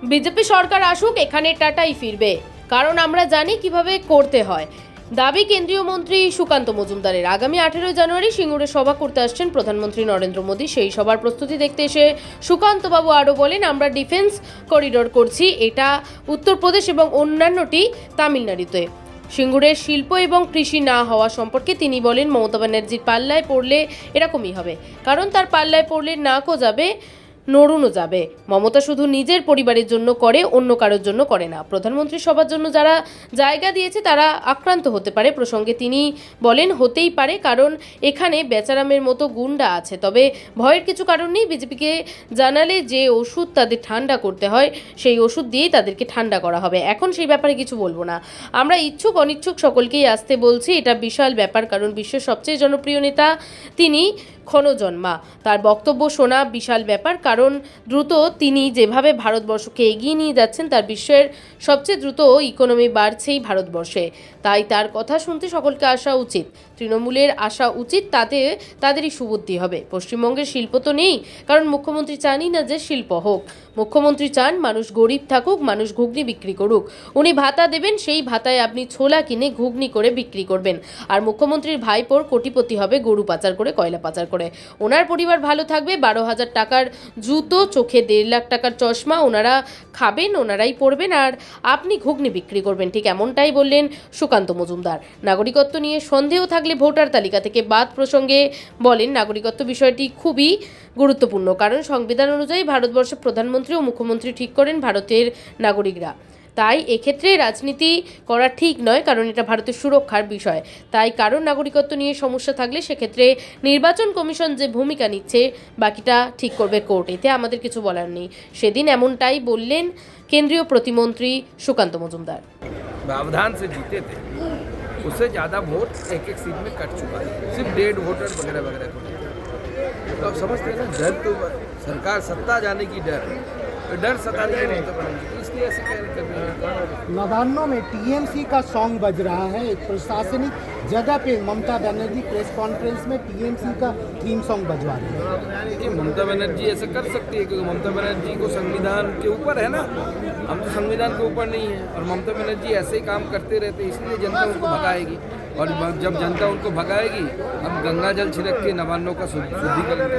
BJP সরকার আসুক, এখানে টাটাই ফিরবে, কারণ আমরা জানি কিভাবে করতে হয়। দাবি কেন্দ্রীয় মন্ত্রী সুকান্ত মজুমদারের। আগামী 18 জানুয়ারি সিঙ্গুরে সভা করতে আসছেন প্রধানমন্ত্রী নরেন্দ্র মোদী। সেই সভার প্রস্তুতি দেখতে এসে সুকান্তবাবু আরও বলেন, আমরা ডিফেন্স করিডোর করছি, এটা উত্তরপ্রদেশ এবং অন্যান্যটি তামিলনাড়ুতে। সিঙ্গুরের শিল্প এবং কৃষি না হওয়া সম্পর্কে তিনি বলেন, মমতা ব্যানার্জির পাল্লায় পড়লে এরকমই হবে, কারণ তার পাল্লায় পড়লে নাকও যাবে, নড়ুনও যাবে। মমতা শুধু নিজের পরিবারের জন্য করে, অন্য কারোর জন্য করে না। প্রধানমন্ত্রী সভার জন্য যারা জায়গা দিয়েছে তারা আক্রান্ত হতে পারে। প্রসঙ্গে তিনি বলেন, হতেই পারে, কারণ এখানে বেচারামের মতো গুন্ডা আছে। তবে ভয়ের কিছু কারণ নেই। বিজেপিকে জানালে যে ওষুধ তাদের ঠান্ডা করতে হয়, সেই ওষুধ দিয়েই তাদেরকে ঠান্ডা করা হবে। এখন সেই ব্যাপারে কিছু বলবো না। আমরা ইচ্ছুক অনিচ্ছুক সকলকেই আসতে বলছি। এটা বিশাল ব্যাপার, কারণ বিশ্বের সবচেয়ে জনপ্রিয় নেতা তিনি ক্ষণজন্মা। তার বক্তব্য শোনা বিশাল ব্যাপার, কারণ দ্রুত তিনি যেভাবে ভারতবর্ষকে এগিয়ে নিয়ে যাচ্ছেন, তার বিশ্বের সবচেয়ে দ্রুত ইকোনমি বাড়ছেই ভারতবর্ষে। তাই তার কথা শুনতে সকলকে আসা উচিত। তৃণমূলের আসা উচিত, তাতে তাদেরই সুবুদ্ধি হবে। পশ্চিমবঙ্গের শিল্প তো নেই, কারণ মুখ্যমন্ত্রী চানই না যে শিল্প হোক। মুখ্যমন্ত্রী চান মানুষ গরিব থাকুক, মানুষ ঘুগনি বিক্রি করুক। উনি ভাতা দেবেন, সেই ভাতায় আপনি ছোলা কিনে ঘুগনি করে বিক্রি করবেন। আর মুখ্যমন্ত্রীর ভাইপোর কোটিপতি হবে গরু পাচার করে, কয়লা পাচার করে। ওনার পরিবার ভালো থাকবে। 12,000 টাকার জুতো, চোখে 1.5 লাখ টাকার চশমা ওনারা খাবেন, ওনারাই পরবেন, আর আপনি ঘুগনি বিক্রি করবেন। ঠিক এমনটাই বললেন সুকান্ত মজুমদার। নাগরিকত্ব নিয়ে সন্দেহ থাকলে ভোটার তালিকা থেকে বাদ প্রসঙ্গে বলেন, নাগরিকত্ব বিষয়টি খুবই গুরুত্বপূর্ণ, কারণ সংবিধান অনুযায়ী ভারতবর্ষের প্রধানমন্ত্রী ও মুখ্যমন্ত্রী ঠিক করেন ভারতের নাগরিকরা। তাই এক্ষেত্রে রাজনীতি করা ঠিক নয়, কারণ এটা ভারতের সুরক্ষার বিষয়। তাই কারণ নাগরিকত্ব নিয়ে সমস্যা থাকলে সেক্ষেত্রে নির্বাচন কমিশন যে ভূমিকা নিচ্ছে, বাকিটা ঠিক করবে কোর্ট। এতে আমাদের কিছু বলার নেই। সেদিন এমনটাই বললেন কেন্দ্রীয় প্রতিমন্ত্রী সুকান্ত মজুমদার। व्यवधान से जीते थे, उससे ज़्यादा वोट एक एक सीट में कट चुका है, सिर्फ 1.5 वोटर वगैरह वगैरह को लेकर। तो अब समझते हैं ना, डर तो सरकार सत्ता जाने की डर, तो डर सताने की नहीं, तो इसलिए ऐसे कर रहे हैं। नवान्नों में टीएमसी का सॉन्ग बज रहा है। एक प्रशासनिक जगह पे ममता बनर्जी प्रेस कॉन्फ्रेंस में टीएमसी का थीम सॉन्ग बजवा रही है। देखिए, ममता बनर्जी ऐसा कर सकती है, क्योंकि ममता बनर्जी को संविधान के ऊपर है ना, हम तो संविधान के ऊपर नहीं है। और ममता बनर्जी ऐसे ही काम करते रहते, इसलिए जनता उनको भगाएगी। और जब जनता उनको भगाएगी, हम गंगा जल छिड़क के नवान्नों का शुद्धिकरण